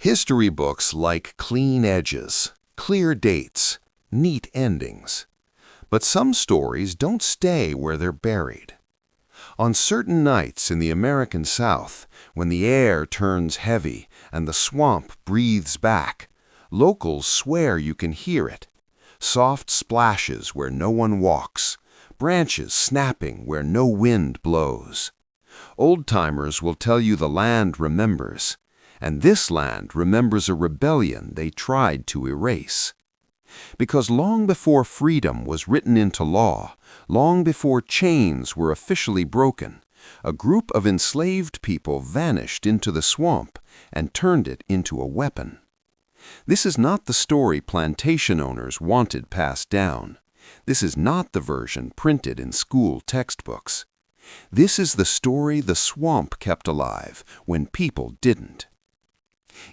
History books like clean edges, clear dates, neat endings. But some stories don't stay where they're buried. On certain nights in the American South, when the air turns heavy and the swamp breathes back, locals swear you can hear it. Soft splashes where no one walks, branches snapping where no wind blows. Old-timers will tell you the land remembers, and this land remembers a rebellion they tried to erase. Because long before freedom was written into law, long before chains were officially broken, a group of enslaved people vanished into the swamp and turned it into a weapon. This is not the story plantation owners wanted passed down. This is not the version printed in school textbooks. This is the story the swamp kept alive when people didn't.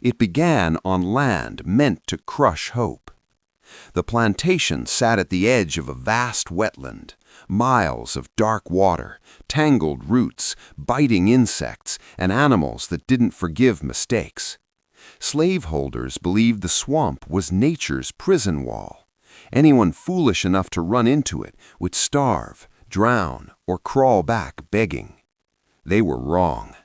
It began on land meant to crush hope. The plantation sat at the edge of a vast wetland, miles of dark water, tangled roots, biting insects, and animals that didn't forgive mistakes. Slaveholders believed the swamp was nature's prison wall. Anyone foolish enough to run into it would starve, drown, or crawl back begging. They were wrong.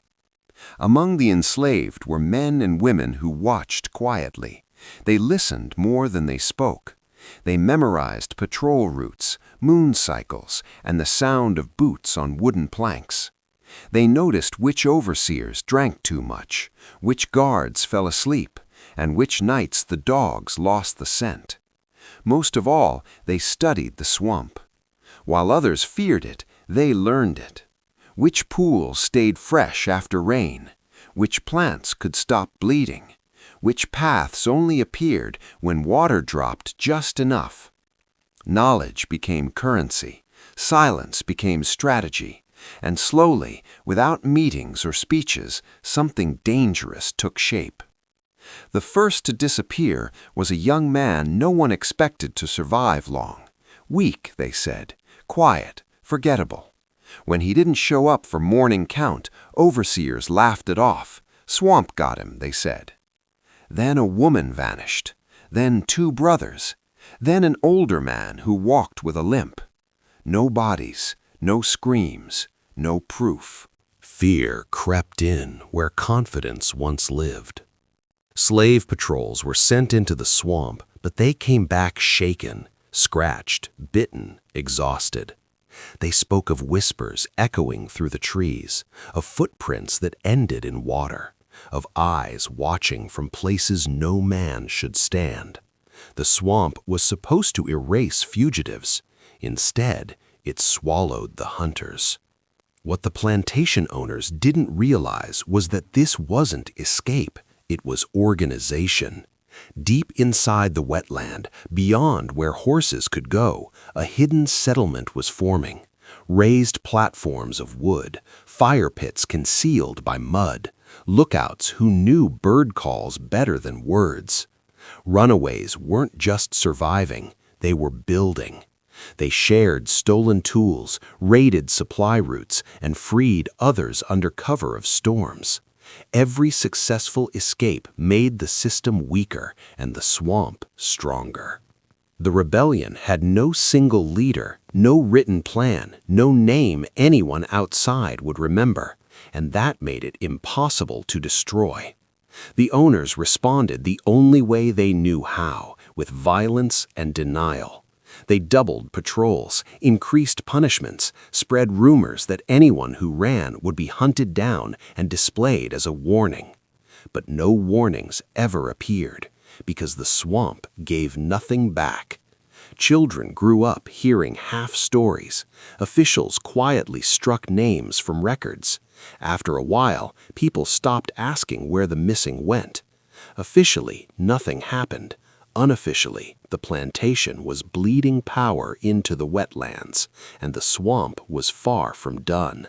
Among the enslaved were men and women who watched quietly. They listened more than they spoke. They memorized patrol routes, moon cycles, and the sound of boots on wooden planks. They noticed which overseers drank too much, which guards fell asleep, and which nights the dogs lost the scent. Most of all, they studied the swamp. While others feared it, they learned it. Which pools stayed fresh after rain, which plants could stop bleeding, which paths only appeared when water dropped just enough. Knowledge became currency, silence became strategy, and slowly, without meetings or speeches, something dangerous took shape. The first to disappear was a young man no one expected to survive long. Weak, they said, quiet, forgettable. When he didn't show up for morning count, overseers laughed it off. Swamp got him, they said. Then a woman vanished. Then 2 brothers. Then an older man who walked with a limp. No bodies, no screams, no proof. Fear crept in where confidence once lived. Slave patrols were sent into the swamp, but they came back shaken, scratched, bitten, exhausted. They spoke of whispers echoing through the trees, of footprints that ended in water, of eyes watching from places no man should stand. The swamp was supposed to erase fugitives. Instead, it swallowed the hunters. What the plantation owners didn't realize was that this wasn't escape, it was organization. Deep inside the wetland, beyond where horses could go, a hidden settlement was forming. Raised platforms of wood, fire pits concealed by mud, lookouts who knew bird calls better than words. Runaways weren't just surviving, they were building. They shared stolen tools, raided supply routes, and freed others under cover of storms. Every successful escape made the system weaker and the swamp stronger. The rebellion had no single leader, no written plan, no name anyone outside would remember, and that made it impossible to destroy. The owners responded the only way they knew how, with violence and denial. They doubled patrols, increased punishments, spread rumors that anyone who ran would be hunted down and displayed as a warning. But no warnings ever appeared, because the swamp gave nothing back. Children grew up hearing half-stories. Officials quietly struck names from records. After a while, people stopped asking where the missing went. Officially, nothing happened. Unofficially, the plantation was bleeding power into the wetlands, and the swamp was far from done.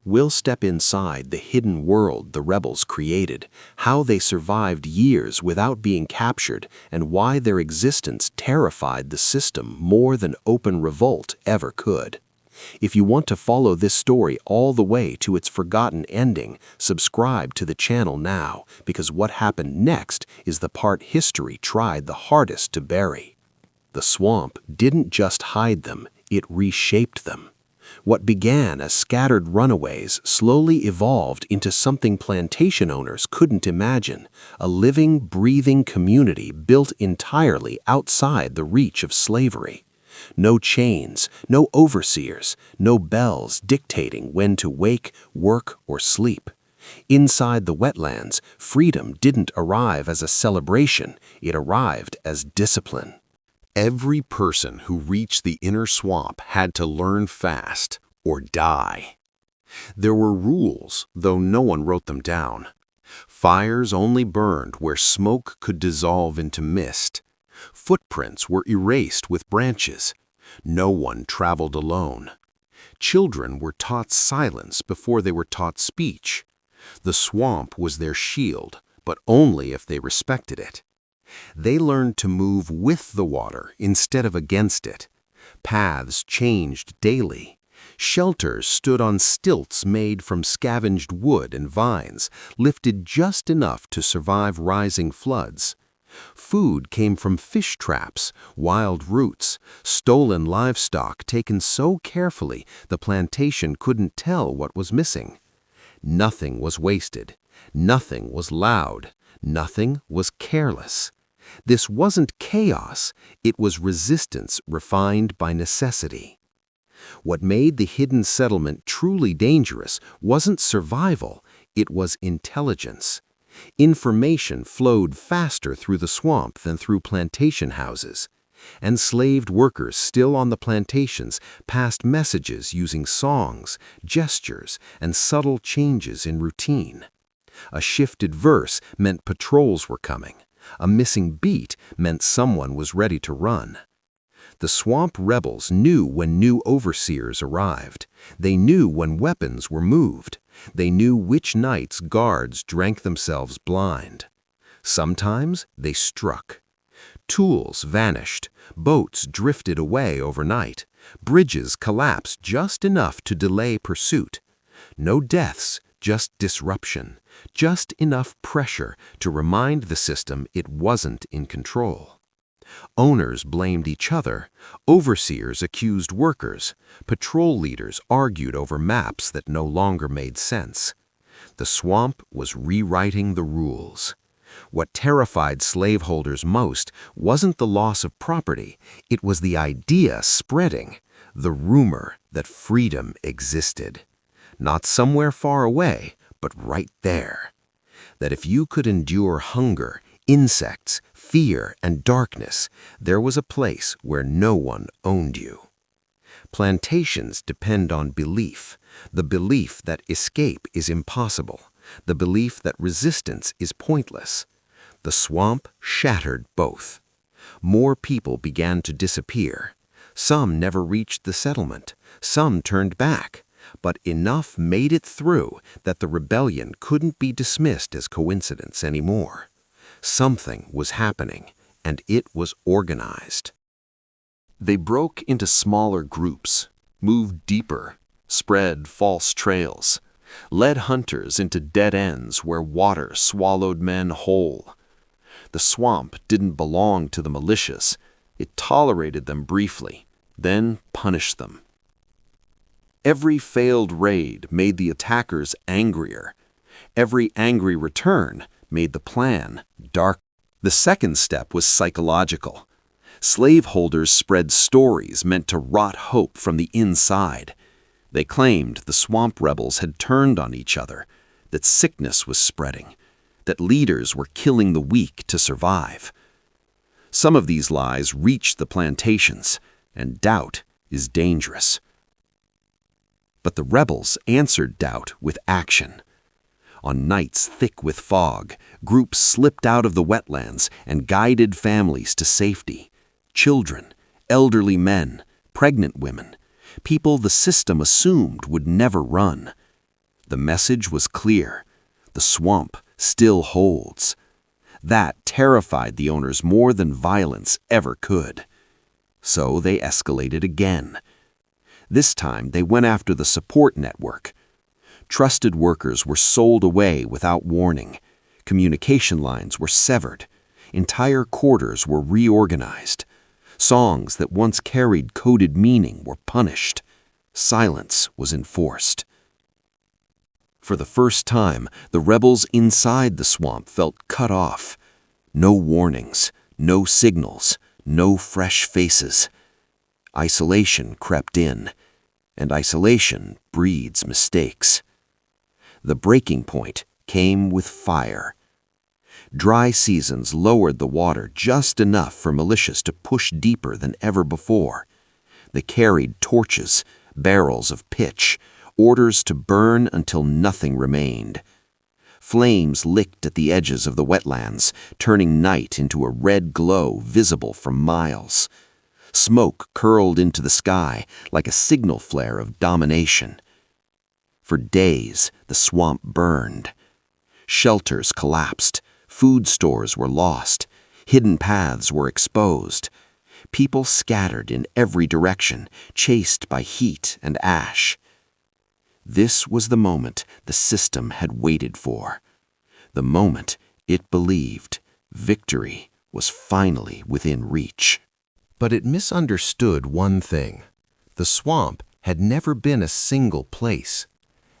We'll step inside the hidden world the rebels created, how they survived years without being captured, and why their existence terrified the system more than open revolt ever could. If you want to follow this story all the way to its forgotten ending, subscribe to the channel now, because what happened next is the part history tried the hardest to bury. The swamp didn't just hide them, it reshaped them. What began as scattered runaways slowly evolved into something plantation owners couldn't imagine, a living, breathing community built entirely outside the reach of slavery. No chains, no overseers, no bells dictating when to wake, work, or sleep. Inside the wetlands, freedom didn't arrive as a celebration, it arrived as discipline. Every person who reached the inner swamp had to learn fast or die. There were rules, though no one wrote them down. Fires only burned where smoke could dissolve into mist. Footprints were erased with branches. No one traveled alone. Children were taught silence before they were taught speech. The swamp was their shield, but only if they respected it. They learned to move with the water instead of against it. Paths changed daily. Shelters stood on stilts made from scavenged wood and vines, lifted just enough to survive rising floods. Food came from fish traps, wild roots, stolen livestock taken so carefully the plantation couldn't tell what was missing. Nothing was wasted. Nothing was loud. Nothing was careless. This wasn't chaos, it was resistance refined by necessity. What made the hidden settlement truly dangerous wasn't survival, it was intelligence. Information flowed faster through the swamp than through plantation houses. Enslaved workers still on the plantations passed messages using songs, gestures, and subtle changes in routine. A shifted verse meant patrols were coming. A missing beat meant someone was ready to run. The swamp rebels knew when new overseers arrived. They knew when weapons were moved. They knew which nights guards drank themselves blind. Sometimes they struck. Tools vanished. Boats drifted away overnight. Bridges collapsed just enough to delay pursuit. No deaths, just disruption. Just enough pressure to remind the system it wasn't in control. Owners blamed each other. Overseers accused workers. Patrol leaders argued over maps that no longer made sense. The swamp was rewriting the rules. What terrified slaveholders most wasn't the loss of property, it was the idea spreading, the rumor that freedom existed. Not somewhere far away, but right there. That if you could endure hunger, insects, fear, and darkness, there was a place where no one owned you. Plantations depend on belief, the belief that escape is impossible, the belief that resistance is pointless. The swamp shattered both. More people began to disappear. Some never reached the settlement, some turned back. But enough made it through that the rebellion couldn't be dismissed as coincidence anymore. Something was happening, and it was organized. They broke into smaller groups, moved deeper, spread false trails, led hunters into dead ends where water swallowed men whole. The swamp didn't belong to the malicious. It tolerated them briefly, then punished them. Every failed raid made the attackers angrier. Every angry return made the plan darker. The second step was psychological. Slaveholders spread stories meant to rot hope from the inside. They claimed the swamp rebels had turned on each other, that sickness was spreading, that leaders were killing the weak to survive. Some of these lies reached the plantations, and doubt is dangerous. But the rebels answered doubt with action. On nights thick with fog, groups slipped out of the wetlands and guided families to safety. Children, elderly men, pregnant women, people the system assumed would never run. The message was clear. The swamp still holds. That terrified the owners more than violence ever could. So they escalated again. This time, they went after the support network. Trusted workers were sold away without warning. Communication lines were severed. Entire quarters were reorganized. Songs that once carried coded meaning were punished. Silence was enforced. For the first time, the rebels inside the swamp felt cut off. No warnings, no signals, no fresh faces. Isolation crept in, and isolation breeds mistakes. The breaking point came with fire. Dry seasons lowered the water just enough for militias to push deeper than ever before. They carried torches, barrels of pitch, orders to burn until nothing remained. Flames licked at the edges of the wetlands, turning night into a red glow visible from miles. Smoke curled into the sky like a signal flare of domination. For days, the swamp burned. Shelters collapsed, food stores were lost, hidden paths were exposed. People scattered in every direction, chased by heat and ash. This was the moment the system had waited for. The moment it believed victory was finally within reach. But it misunderstood one thing. The swamp had never been a single place.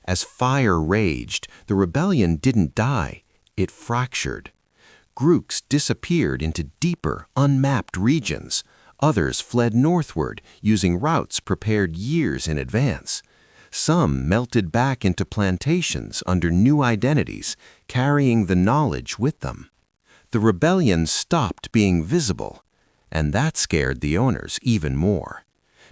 As fire raged, the rebellion didn't die, it fractured. Groups disappeared into deeper, unmapped regions. Others fled northward, using routes prepared years in advance. Some melted back into plantations under new identities, carrying the knowledge with them. The rebellion stopped being visible, and that scared the owners even more.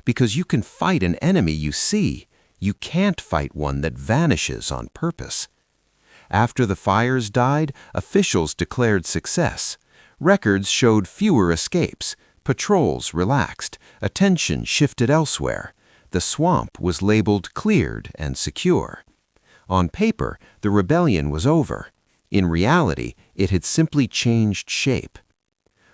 Because you can fight an enemy you see, you can't fight one that vanishes on purpose. After the fires died, officials declared success. Records showed fewer escapes, patrols relaxed, attention shifted elsewhere. The swamp was labeled cleared and secure. On paper, the rebellion was over. In reality, it had simply changed shape.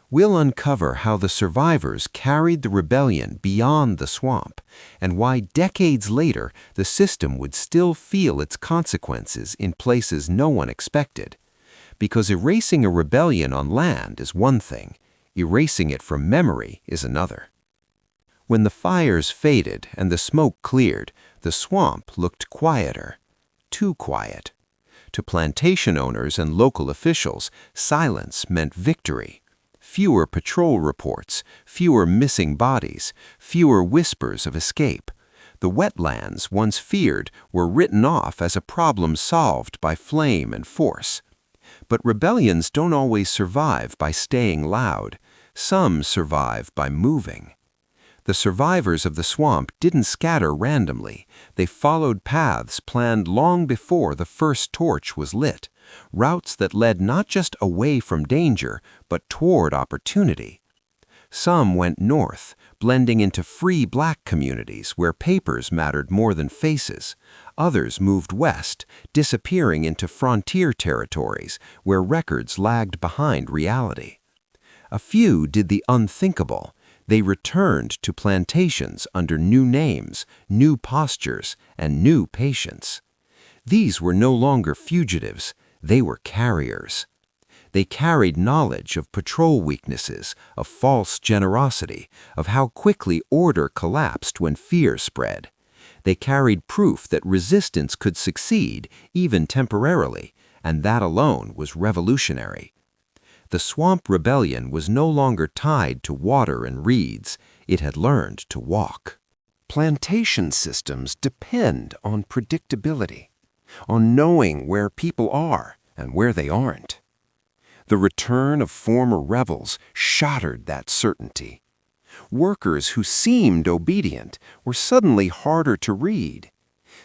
We'll uncover how the survivors carried the rebellion beyond the swamp, and why decades later the system would still feel its consequences in places no one expected. Because erasing a rebellion on land is one thing, erasing it from memory is another. When the fires faded and the smoke cleared, the swamp looked quieter. Too quiet. To plantation owners and local officials, silence meant victory. Fewer patrol reports, fewer missing bodies, fewer whispers of escape. The wetlands, once feared, were written off as a problem solved by flame and force. But rebellions don't always survive by staying loud. Some survive by moving. The survivors of the swamp didn't scatter randomly. They followed paths planned long before the first torch was lit, routes that led not just away from danger, but toward opportunity. Some went north, blending into free black communities where papers mattered more than faces. Others moved west, disappearing into frontier territories where records lagged behind reality. A few did the unthinkable. They returned to plantations under new names, new postures, and new patience. These were no longer fugitives, they were carriers. They carried knowledge of patrol weaknesses, of false generosity, of how quickly order collapsed when fear spread. They carried proof that resistance could succeed, even temporarily, and that alone was revolutionary. The swamp rebellion was no longer tied to water and reeds. It had learned to walk. Plantation systems depend on predictability, on knowing where people are and where they aren't. The return of former rebels shattered that certainty. Workers who seemed obedient were suddenly harder to read.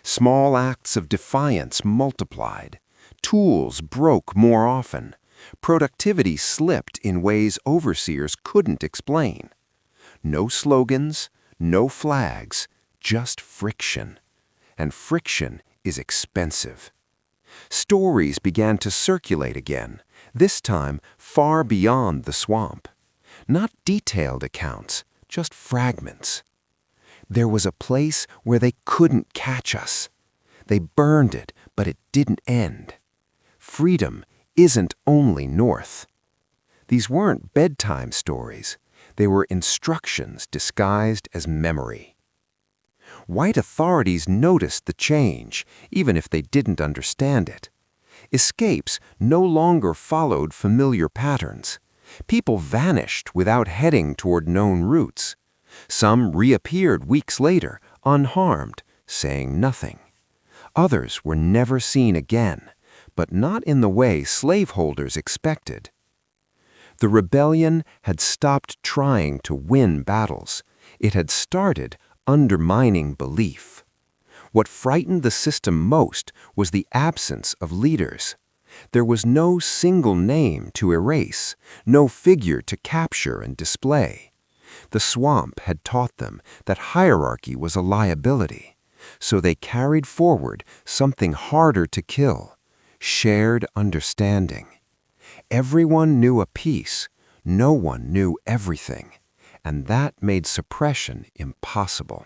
Small acts of defiance multiplied. Tools broke more often. Productivity slipped in ways overseers couldn't explain. No slogans, no flags, just friction. And friction is expensive. Stories began to circulate again, this time far beyond the swamp. Not detailed accounts, just fragments. There was a place where they couldn't catch us. They burned it, but it didn't end. Freedom isn't only north. These weren't bedtime stories. They were instructions disguised as memory. White authorities noticed the change, even if they didn't understand it. Escapes no longer followed familiar patterns. People vanished without heading toward known routes. Some reappeared weeks later, unharmed, saying nothing. Others were never seen again, but not in the way slaveholders expected. The rebellion had stopped trying to win battles. It had started undermining belief. What frightened the system most was the absence of leaders. There was no single name to erase, no figure to capture and display. The swamp had taught them that hierarchy was a liability, so they carried forward something harder to kill: shared understanding. Everyone knew a piece, no one knew everything, and that made suppression impossible.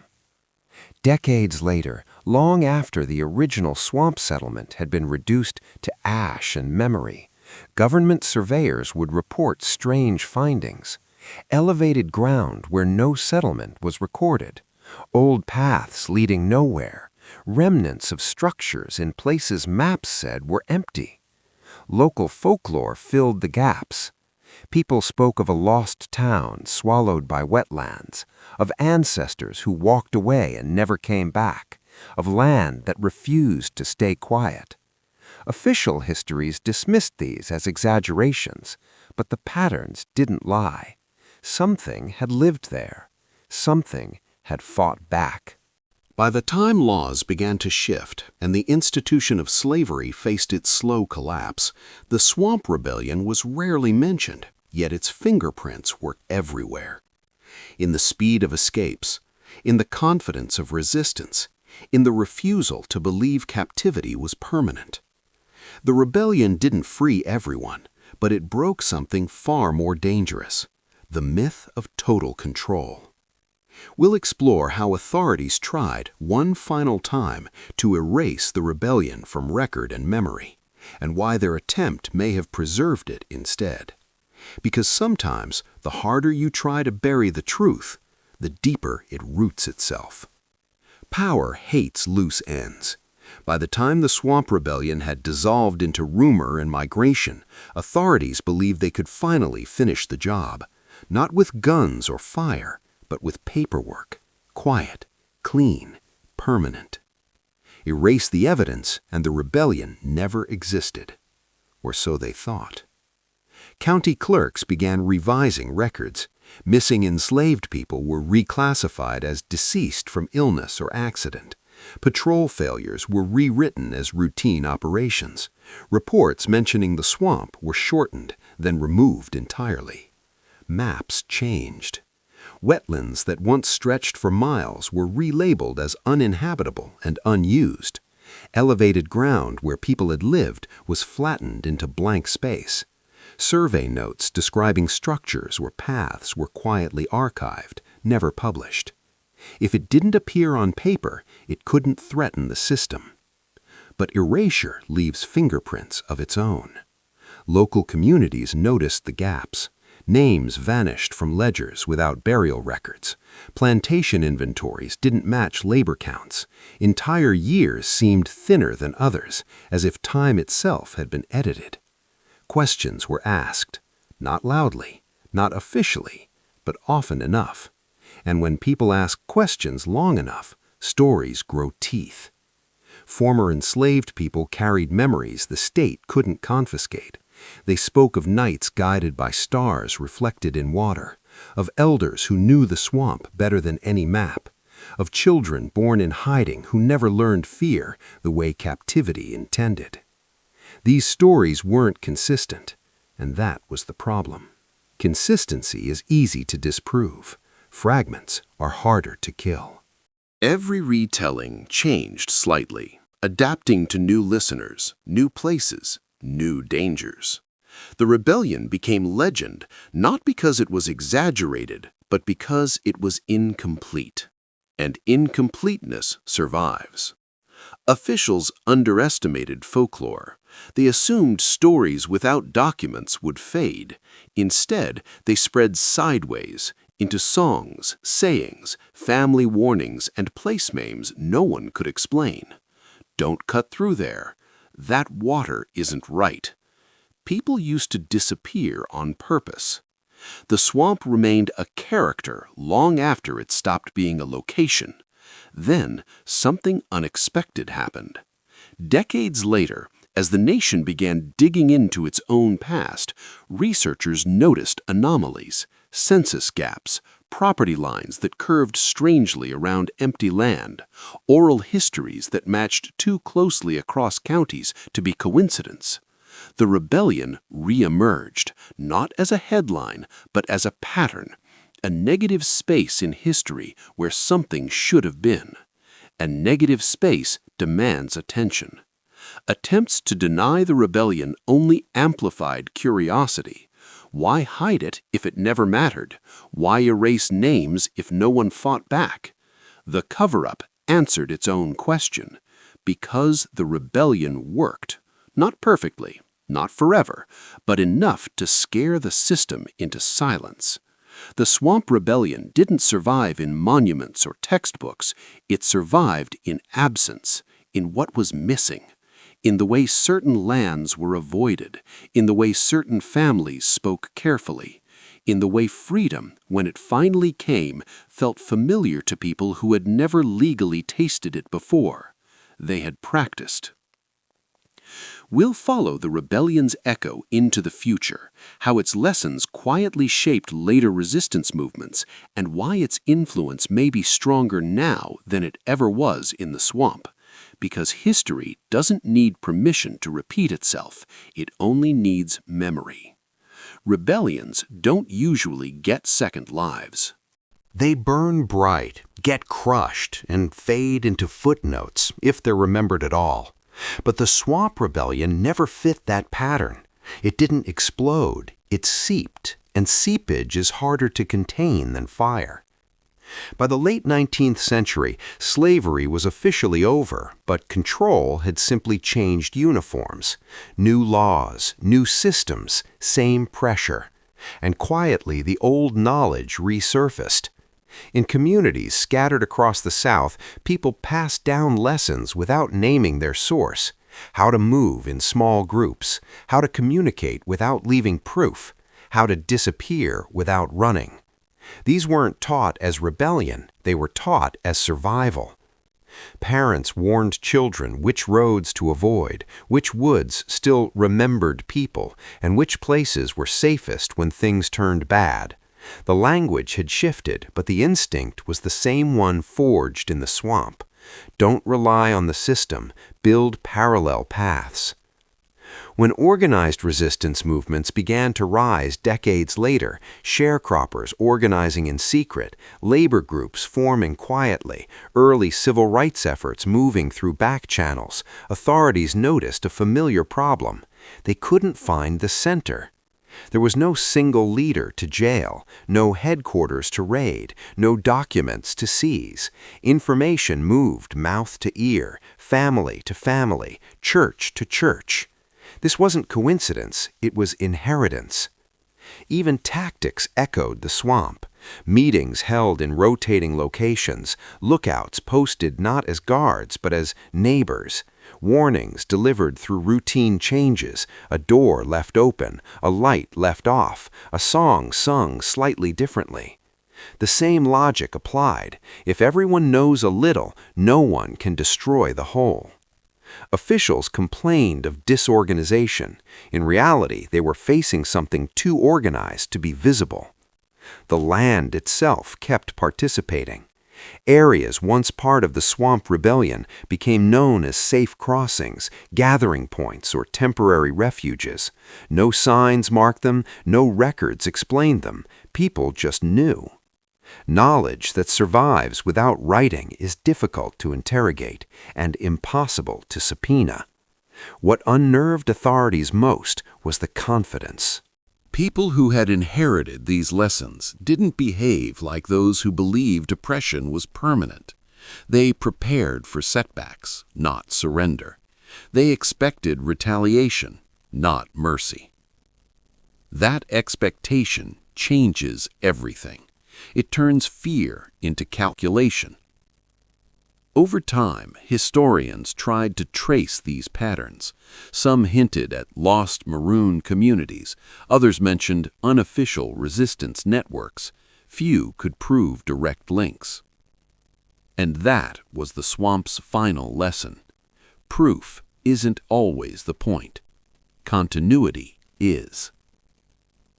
Decades later, long after the original swamp settlement had been reduced to ash and memory, government surveyors would report strange findings: elevated ground where no settlement was recorded, old paths leading nowhere, remnants of structures in places maps said were empty. Local folklore filled the gaps. People spoke of a lost town swallowed by wetlands, of ancestors who walked away and never came back, of land that refused to stay quiet. Official histories dismissed these as exaggerations, but the patterns didn't lie. Something had lived there. Something had fought back. By the time laws began to shift and the institution of slavery faced its slow collapse, the Swamp Rebellion was rarely mentioned, yet its fingerprints were everywhere. In the speed of escapes, in the confidence of resistance, in the refusal to believe captivity was permanent. The rebellion didn't free everyone, but it broke something far more dangerous: the myth of total control. We'll explore how authorities tried one final time to erase the rebellion from record and memory, and why their attempt may have preserved it instead. Because sometimes the harder you try to bury the truth, the deeper it roots itself. Power hates loose ends. By the time the Swamp Rebellion had dissolved into rumor and migration, authorities believed they could finally finish the job, not with guns or fire, but with paperwork, quiet, clean, permanent. Erase the evidence, and the rebellion never existed. Or so they thought. County clerks began revising records. Missing enslaved people were reclassified as deceased from illness or accident. Patrol failures were rewritten as routine operations. Reports mentioning the swamp were shortened, then removed entirely. Maps changed. Wetlands that once stretched for miles were relabeled as uninhabitable and unused. Elevated ground where people had lived was flattened into blank space. Survey notes describing structures or paths were quietly archived, never published. If it didn't appear on paper, it couldn't threaten the system. But erasure leaves fingerprints of its own. Local communities noticed the gaps. Names vanished from ledgers without burial records. Plantation inventories didn't match labor counts. Entire years seemed thinner than others, as if time itself had been edited. Questions were asked, not loudly, not officially, but often enough. And when people ask questions long enough, stories grow teeth. Former enslaved people carried memories the state couldn't confiscate. They spoke of nights guided by stars reflected in water, of elders who knew the swamp better than any map, of children born in hiding who never learned fear the way captivity intended. These stories weren't consistent, and that was the problem. Consistency is easy to disprove. Fragments are harder to kill. Every retelling changed slightly, adapting to new listeners, new places, new dangers. The rebellion became legend not because it was exaggerated, but because it was incomplete. and incompleteness survives. Officials underestimated folklore. They assumed stories without documents would fade. Instead, they spread sideways into songs, sayings, family warnings, and place names no one could explain. Don't cut through there. That water isn't right. People used to disappear on purpose. The swamp remained a character long after it stopped being a location. Then, something unexpected happened. Decades later, as the nation began digging into its own past, researchers noticed anomalies, census gaps, property lines that curved strangely around empty land, oral histories that matched too closely across counties to be coincidence. The rebellion re-emerged, not as a headline, but as a pattern, a negative space in history where something should have been. And negative space demands attention. Attempts to deny the rebellion only amplified curiosity. Why hide it if it never mattered? Why erase names if no one fought back? The cover-up answered its own question. Because the rebellion worked. Not perfectly, not forever, but enough to scare the system into silence. The Swamp Rebellion didn't survive in monuments or textbooks. It survived in absence, in what was missing, in the way certain lands were avoided, in the way certain families spoke carefully, in the way freedom, when it finally came, felt familiar to people who had never legally tasted it before. They had practiced. We'll follow the rebellion's echo into the future, how its lessons quietly shaped later resistance movements, and why its influence may be stronger now than it ever was in the swamp. Because history doesn't need permission to repeat itself, it only needs memory. Rebellions don't usually get second lives. They burn bright, get crushed, and fade into footnotes, if they're remembered at all. But the Swamp Rebellion never fit that pattern. It didn't explode, it seeped, and seepage is harder to contain than fire. By the late 19th century, slavery was officially over, but control had simply changed uniforms. New laws, new systems, same pressure. And quietly the old knowledge resurfaced. In communities scattered across the South, people passed down lessons without naming their source. How to move in small groups, how to communicate without leaving proof, how to disappear without running. These weren't taught as rebellion, they were taught as survival. Parents warned children which roads to avoid, which woods still remembered people, and which places were safest when things turned bad. The language had shifted, but the instinct was the same one forged in the swamp. Don't rely on the system, build parallel paths. When organized resistance movements began to rise decades later, sharecroppers organizing in secret, labor groups forming quietly, early civil rights efforts moving through back channels, authorities noticed a familiar problem. They couldn't find the center. There was no single leader to jail, no headquarters to raid, no documents to seize. Information moved mouth to ear, family to family, church to church. This wasn't coincidence, it was inheritance. Even tactics echoed the swamp. Meetings held in rotating locations, lookouts posted not as guards but as neighbors, warnings delivered through routine changes, a door left open, a light left off, a song sung slightly differently. The same logic applied. If everyone knows a little, no one can destroy the whole. Officials complained of disorganization. In reality, they were facing something too organized to be visible. The land itself kept participating. Areas once part of the Swamp Rebellion became known as safe crossings, gathering points, or temporary refuges. No signs marked them, no records explained them. People just knew. Knowledge that survives without writing is difficult to interrogate and impossible to subpoena. What unnerved authorities most was the confidence. People who had inherited these lessons didn't behave like those who believed oppression was permanent. They prepared for setbacks, not surrender. They expected retaliation, not mercy. That expectation changes everything. It turns fear into calculation. Over time, historians tried to trace these patterns. Some hinted at lost maroon communities. Others mentioned unofficial resistance networks. Few could prove direct links. And that was the swamp's final lesson. Proof isn't always the point. Continuity is.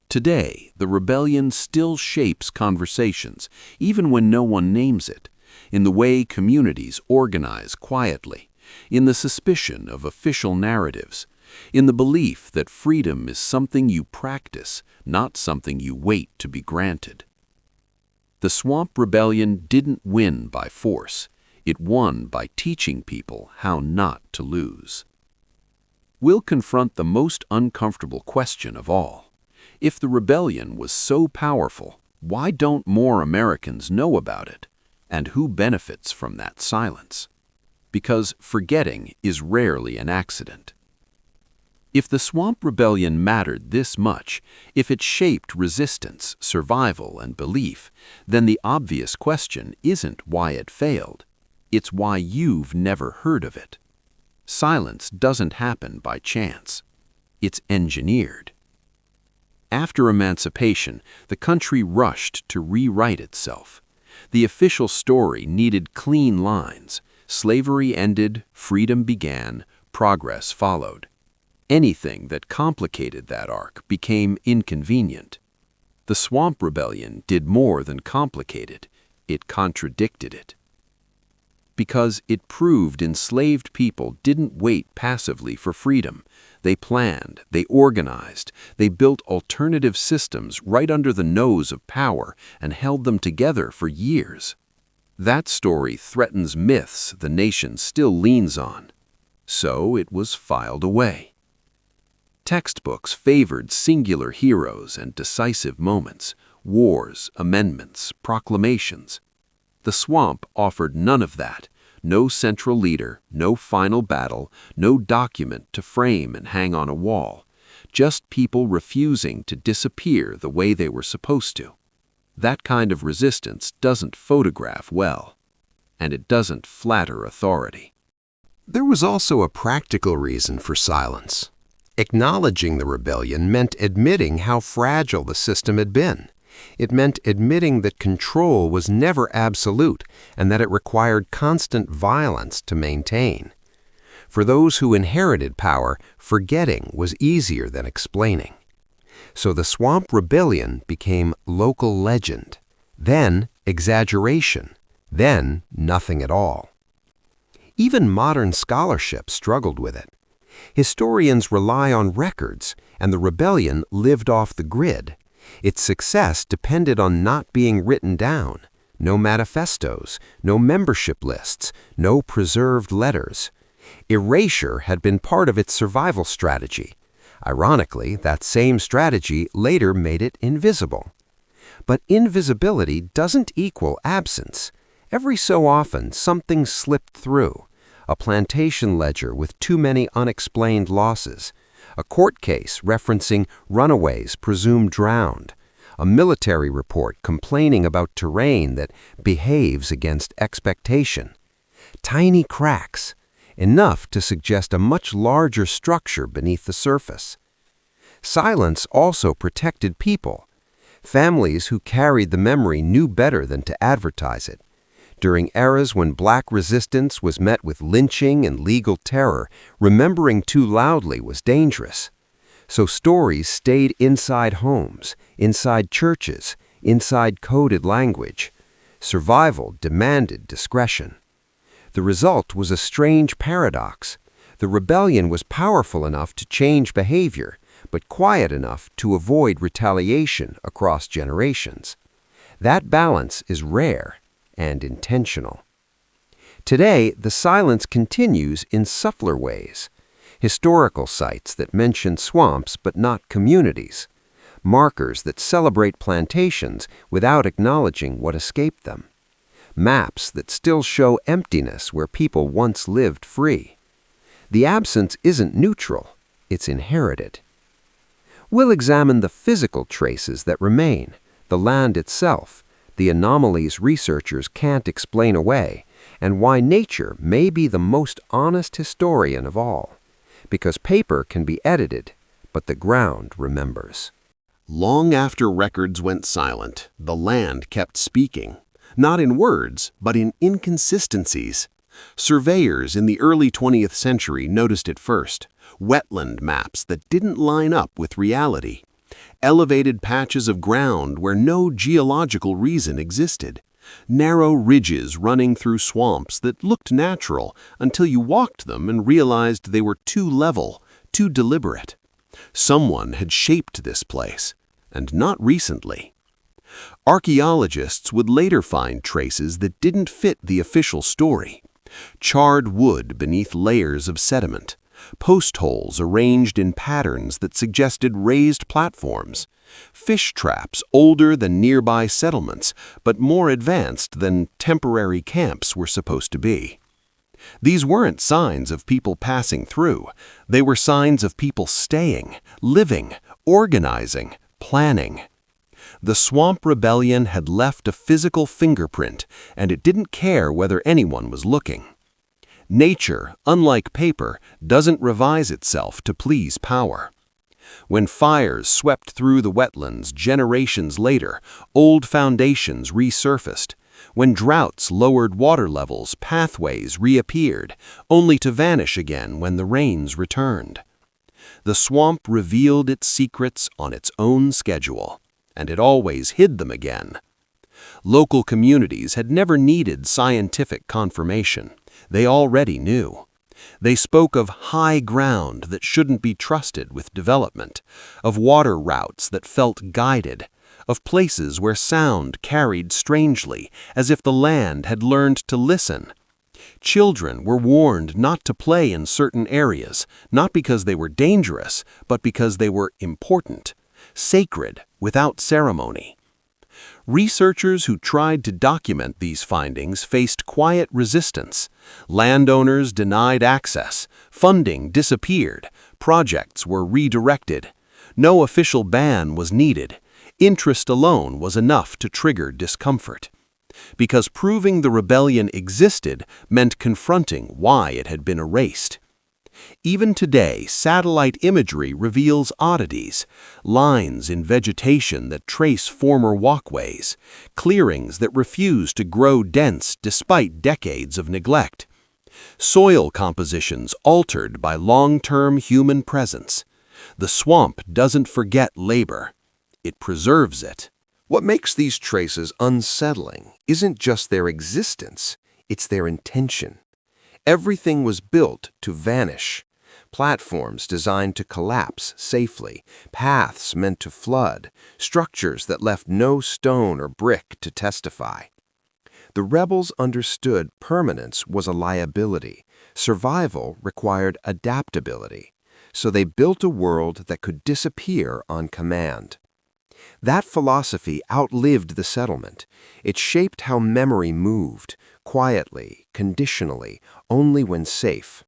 Today, the rebellion still shapes conversations, even when no one names it, in the way communities organize quietly, in the suspicion of official narratives, in the belief that freedom is something you practice, not something you wait to be granted. The Swamp Rebellion didn't win by force. It won by teaching people how not to lose. We'll confront the most uncomfortable question of all. If the rebellion was so powerful, why don't more Americans know about it? And who benefits from that silence? Because forgetting is rarely an accident. If the Swamp Rebellion mattered this much, if it shaped resistance, survival, and belief, then the obvious question isn't why it failed. It's why you've never heard of it. Silence doesn't happen by chance. It's engineered. After emancipation, the country rushed to rewrite itself. The official story needed clean lines. Slavery ended, freedom began, progress followed. Anything that complicated that arc became inconvenient. The Swamp Rebellion did more than complicate it. It contradicted it. Because it proved enslaved people didn't wait passively for freedom. They planned, they organized, they built alternative systems right under the nose of power and held them together for years. That story threatens myths the nation still leans on. So it was filed away. Textbooks favored singular heroes and decisive moments, wars, amendments, proclamations. The swamp offered none of that. No central leader, no final battle, no document to frame and hang on a wall. Just people refusing to disappear the way they were supposed to. That kind of resistance doesn't photograph well, and it doesn't flatter authority. There was also a practical reason for silence. Acknowledging the rebellion meant admitting how fragile the system had been. It meant admitting that control was never absolute and that it required constant violence to maintain. For those who inherited power, forgetting was easier than explaining. So the Swamp Rebellion became local legend, then exaggeration, then nothing at all. Even modern scholarship struggled with it. Historians rely on records, and the rebellion lived off the grid. Its success depended on not being written down. No manifestos, no membership lists, no preserved letters. Erasure had been part of its survival strategy. Ironically, that same strategy later made it invisible. But invisibility doesn't equal absence. Every so often, something slipped through. A plantation ledger with too many unexplained losses. A court case referencing runaways presumed drowned. A military report complaining about terrain that behaves against expectation. Tiny cracks, enough to suggest a much larger structure beneath the surface. Silence also protected people. Families who carried the memory knew better than to advertise it. During eras when black resistance was met with lynching and legal terror, remembering too loudly was dangerous. So stories stayed inside homes, inside churches, inside coded language. Survival demanded discretion. The result was a strange paradox. The rebellion was powerful enough to change behavior, but quiet enough to avoid retaliation across generations. That balance is rare and intentional. Today, the silence continues in subtler ways. Historical sites that mention swamps but not communities. markers that celebrate plantations without acknowledging what escaped them, maps that still show emptiness where people once lived free. The absence isn't neutral, it's inherited. We'll examine the physical traces that remain, the land itself, the anomalies researchers can't explain away, and why nature may be the most honest historian of all. Because paper can be edited, but the ground remembers. Long after records went silent, the land kept speaking, not in words, but in inconsistencies. Surveyors in the early 20th century noticed it first: wetland maps that didn't line up with reality, elevated patches of ground where no geological reason existed, narrow ridges running through swamps that looked natural until you walked them and realized they were too level, too deliberate. Someone had shaped this place, and not recently. Archaeologists would later find traces that didn't fit the official story: charred wood beneath layers of sediment, post holes arranged in patterns that suggested raised platforms, fish traps older than nearby settlements but more advanced than temporary camps were supposed to be. These weren't signs of people passing through. They were signs of people staying, living, organizing, planning. The Swamp Rebellion had left a physical fingerprint, and it didn't care whether anyone was looking. Nature, unlike paper, doesn't revise itself to please power. When fires swept through the wetlands generations later, old foundations resurfaced. When droughts lowered water levels, pathways reappeared, only to vanish again when the rains returned. The swamp revealed its secrets on its own schedule, and it always hid them again. Local communities had never needed scientific confirmation. They already knew. They spoke of high ground that shouldn't be trusted with development, of water routes that felt guided, of places where sound carried strangely, as if the land had learned to listen. Children were warned not to play in certain areas, not because they were dangerous, but because they were important, sacred, without ceremony. Researchers who tried to document these findings faced quiet resistance. Landowners denied access, funding disappeared, projects were redirected. No official ban was needed. Interest alone was enough to trigger discomfort. Because proving the rebellion existed meant confronting why it had been erased. Even today, satellite imagery reveals oddities: lines in vegetation that trace former walkways, clearings that refuse to grow dense despite decades of neglect, soil compositions altered by long-term human presence. The swamp doesn't forget labor. It preserves it. What makes these traces unsettling isn't just their existence, it's their intention. Everything was built to vanish. Platforms designed to collapse safely, paths meant to flood, structures that left no stone or brick to testify. The rebels understood permanence was a liability. Survival required adaptability. So they built a world that could disappear on command. That philosophy outlived the settlement. It shaped how memory moved, quietly, conditionally, only when safe.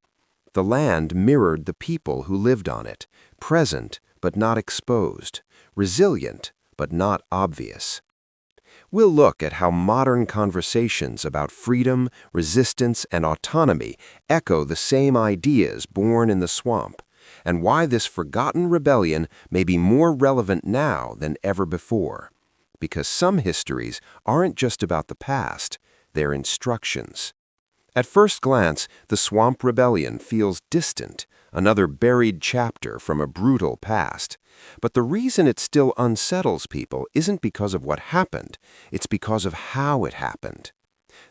The land mirrored the people who lived on it, present but not exposed, resilient but not obvious. We'll look at how modern conversations about freedom, resistance, and autonomy echo the same ideas born in the swamp, and why this forgotten rebellion may be more relevant now than ever before. Because some histories aren't just about the past, they're instructions. At first glance, the Swamp Rebellion feels distant, another buried chapter from a brutal past. But the reason it still unsettles people isn't because of what happened, it's because of how it happened.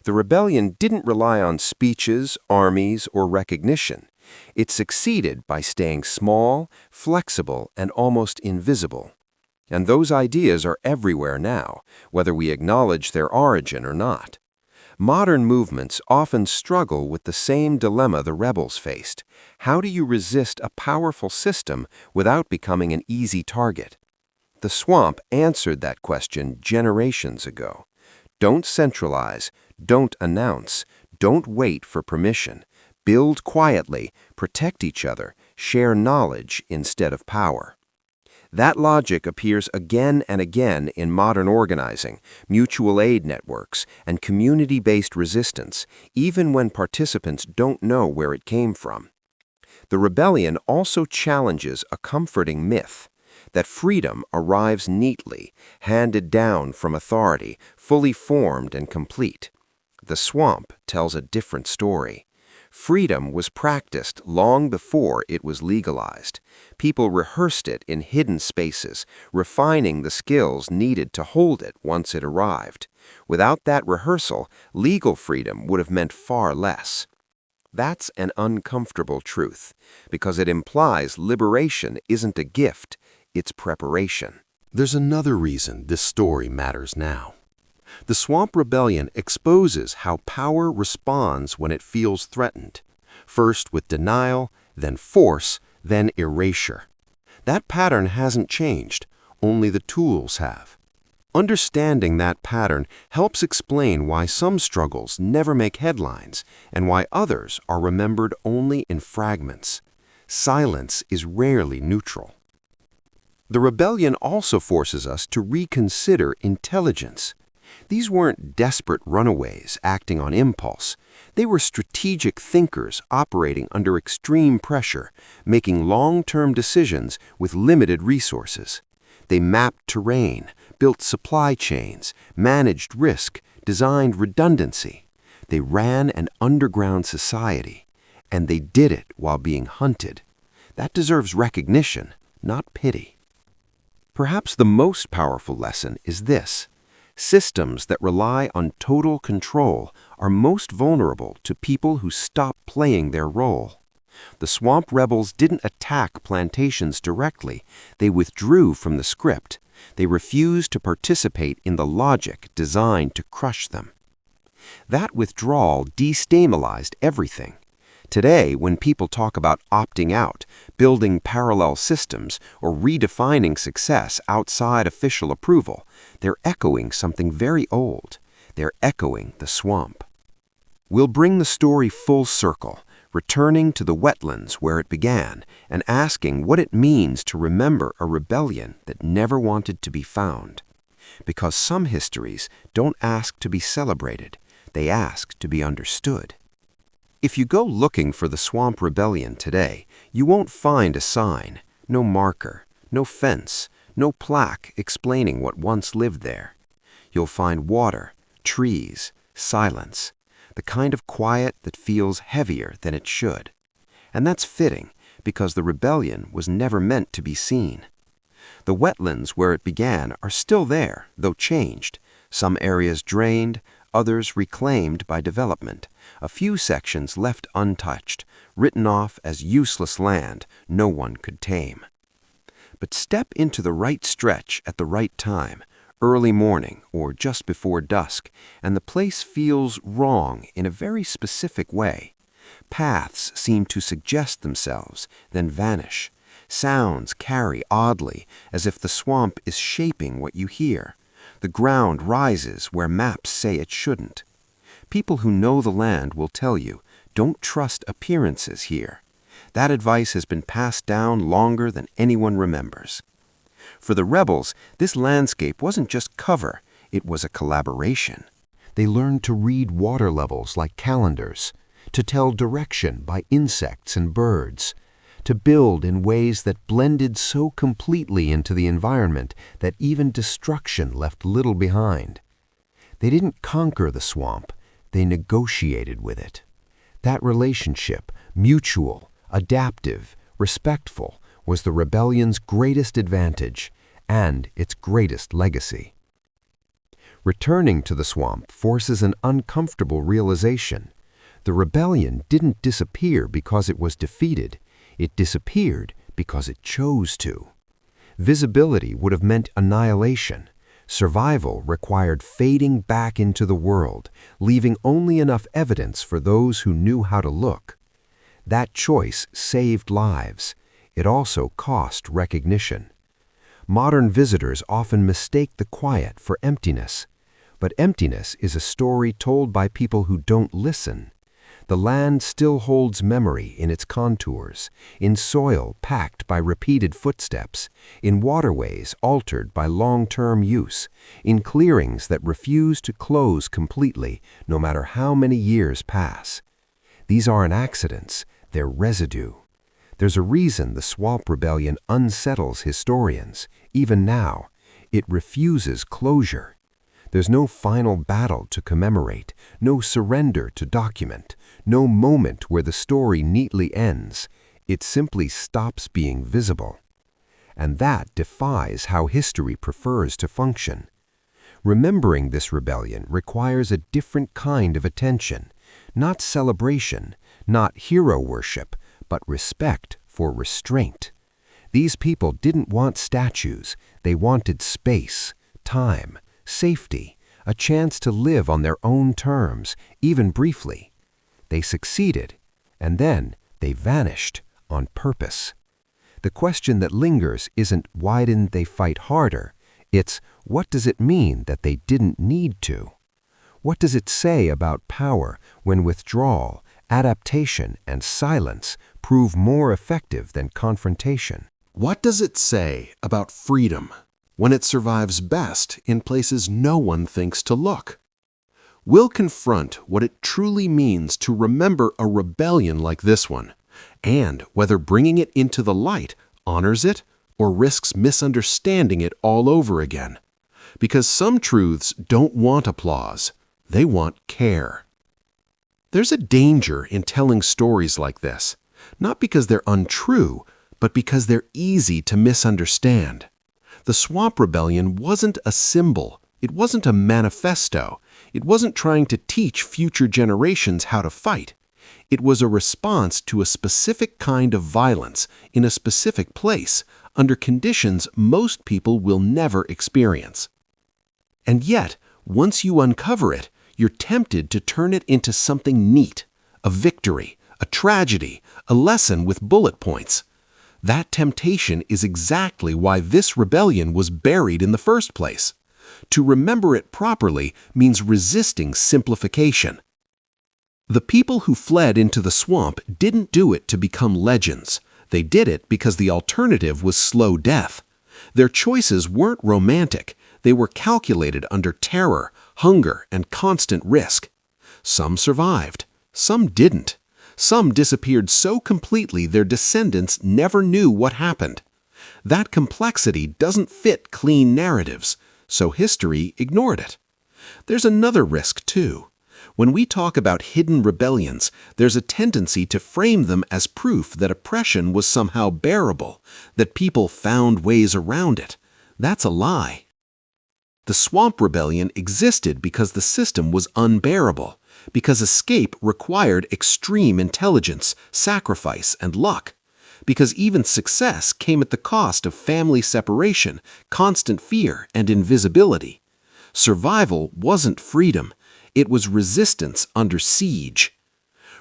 The rebellion didn't rely on speeches, armies, or recognition. It succeeded by staying small, flexible, and almost invisible. And those ideas are everywhere now, whether we acknowledge their origin or not. Modern movements often struggle with the same dilemma the rebels faced. How do you resist a powerful system without becoming an easy target? The swamp answered that question generations ago. Don't centralize, don't announce, don't wait for permission. Build quietly, protect each other, share knowledge instead of power. That logic appears again and again in modern organizing, mutual aid networks, and community-based resistance, even when participants don't know where it came from. The rebellion also challenges a comforting myth that freedom arrives neatly, handed down from authority, fully formed and complete. The swamp tells a different story. Freedom was practiced long before it was legalized. People rehearsed it in hidden spaces, refining the skills needed to hold it once it arrived. Without that rehearsal, legal freedom would have meant far less. That's an uncomfortable truth, because it implies liberation isn't a gift, it's preparation. There's another reason this story matters now. The Swamp Rebellion exposes how power responds when it feels threatened, first with denial, then force, then erasure. That pattern hasn't changed, only the tools have. Understanding that pattern helps explain why some struggles never make headlines and why others are remembered only in fragments. Silence is rarely neutral. The rebellion also forces us to reconsider intelligence. These weren't desperate runaways acting on impulse. They were strategic thinkers operating under extreme pressure, making long-term decisions with limited resources. They mapped terrain, built supply chains, managed risk, designed redundancy. They ran an underground society, and they did it while being hunted. That deserves recognition, not pity. Perhaps the most powerful lesson is this: systems that rely on total control are most vulnerable to people who stop playing their role. The swamp rebels didn't attack plantations directly. They withdrew from the script. They refused to participate in the logic designed to crush them. That withdrawal destabilized everything. Today, when people talk about opting out, building parallel systems, or redefining success outside official approval, they're echoing something very old. They're echoing the swamp. We'll bring the story full circle, returning to the wetlands where it began and asking what it means to remember a rebellion that never wanted to be found. Because some histories don't ask to be celebrated, they ask to be understood. If you go looking for the Swamp Rebellion today, you won't find a sign, no marker, no fence, no plaque explaining what once lived there. You'll find water, trees, silence, the kind of quiet that feels heavier than it should. And that's fitting, because the rebellion was never meant to be seen. The wetlands where it began are still there, though changed. Some areas drained, others reclaimed by development, a few sections left untouched, written off as useless land no one could tame. But step into the right stretch at the right time, early morning or just before dusk, and the place feels wrong in a very specific way. Paths seem to suggest themselves, then vanish. Sounds carry oddly, as if the swamp is shaping what you hear. The ground rises where maps say it shouldn't. People who know the land will tell you, don't trust appearances here. That advice has been passed down longer than anyone remembers. For the rebels, this landscape wasn't just cover, it was a collaboration. They learned to read water levels like calendars, to tell direction by insects and birds, to build in ways that blended so completely into the environment that even destruction left little behind. They didn't conquer the swamp, they negotiated with it. That relationship, mutual, adaptive, respectful, was the rebellion's greatest advantage and its greatest legacy. Returning to the swamp forces an uncomfortable realization. The rebellion didn't disappear because it was defeated. It disappeared because it chose to. Visibility would have meant annihilation. Survival required fading back into the world, leaving only enough evidence for those who knew how to look. That choice saved lives. It also cost recognition. Modern visitors often mistake the quiet for emptiness. But emptiness is a story told by people who don't listen. The land still holds memory in its contours, in soil packed by repeated footsteps, in waterways altered by long-term use, in clearings that refuse to close completely no matter how many years pass. These aren't accidents, they're residue. There's a reason the Swamp Rebellion unsettles historians. Even now, it refuses closure. There's no final battle to commemorate, no surrender to document, no moment where the story neatly ends. It simply stops being visible. And that defies how history prefers to function. Remembering this rebellion requires a different kind of attention, not celebration, not hero worship, but respect for restraint. These people didn't want statues, they wanted space, time, safety, a chance to live on their own terms, even briefly. They succeeded, and then they vanished on purpose. The question that lingers isn't why didn't they fight harder, it's what does it mean that they didn't need to? What does it say about power when withdrawal, adaptation, and silence prove more effective than confrontation? What does it say about freedom when it survives best in places no one thinks to look? We'll confront what it truly means to remember a rebellion like this one, and whether bringing it into the light honors it or risks misunderstanding it all over again. Because some truths don't want applause, they want care. There's a danger in telling stories like this, not because they're untrue, but because they're easy to misunderstand. The Swamp Rebellion wasn't a symbol, it wasn't a manifesto, it wasn't trying to teach future generations how to fight. It was a response to a specific kind of violence in a specific place, under conditions most people will never experience. And yet, once you uncover it, you're tempted to turn it into something neat, a victory, a tragedy, a lesson with bullet points. That temptation is exactly why this rebellion was buried in the first place. To remember it properly means resisting simplification. The people who fled into the swamp didn't do it to become legends. They did it because the alternative was slow death. Their choices weren't romantic. They were calculated under terror, hunger, and constant risk. Some survived. Some didn't. Some disappeared so completely their descendants never knew what happened. That complexity doesn't fit clean narratives, so history ignored it. There's another risk, too. When we talk about hidden rebellions, there's a tendency to frame them as proof that oppression was somehow bearable, that people found ways around it. That's a lie. The Swamp Rebellion existed because the system was unbearable, because escape required extreme intelligence, sacrifice, and luck, because even success came at the cost of family separation, constant fear, and invisibility. Survival wasn't freedom. It was resistance under siege.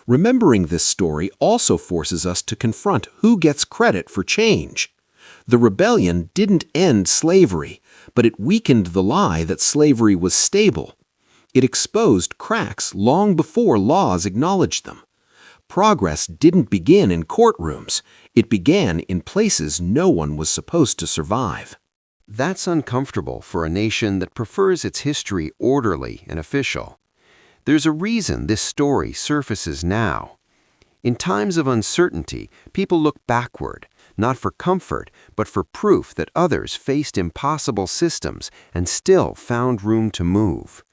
Remembering this story also forces us to confront who gets credit for change. The rebellion didn't end slavery, but it weakened the lie that slavery was stable. It exposed cracks long before laws acknowledged them. Progress didn't begin in courtrooms. It began in places no one was supposed to survive. That's uncomfortable for a nation that prefers its history orderly and official. There's a reason this story surfaces now. In times of uncertainty, people look backward, not for comfort, but for proof that others faced impossible systems and still found room to move.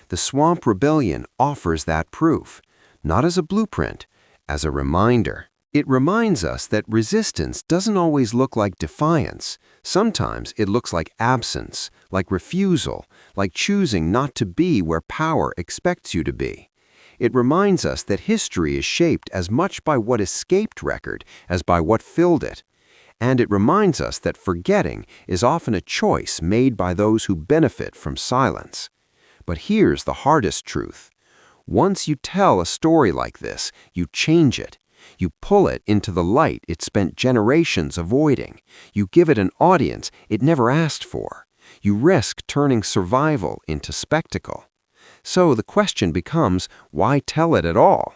The Swamp Rebellion offers that proof, not as a blueprint, as a reminder. It reminds us that resistance doesn't always look like defiance. Sometimes it looks like absence, like refusal, like choosing not to be where power expects you to be. It reminds us that history is shaped as much by what escaped record as by what filled it. And it reminds us that forgetting is often a choice made by those who benefit from silence. But here's the hardest truth. Once you tell a story like this, you change it. You pull it into the light it spent generations avoiding. You give it an audience it never asked for. You risk turning survival into spectacle. So the question becomes, why tell it at all?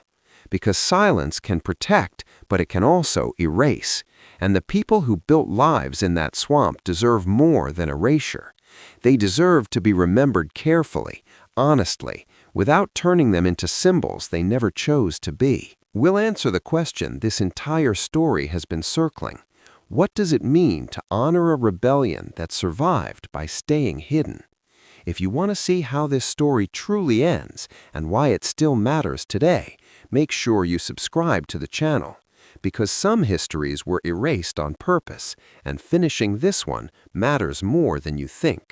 Because silence can protect, but it can also erase. And the people who built lives in that swamp deserve more than erasure. They deserve to be remembered carefully, honestly, without turning them into symbols they never chose to be. We'll answer the question this entire story has been circling. What does it mean to honor a rebellion that survived by staying hidden? If you want to see how this story truly ends and why it still matters today, make sure you subscribe to the channel. Because some histories were erased on purpose, and finishing this one matters more than you think.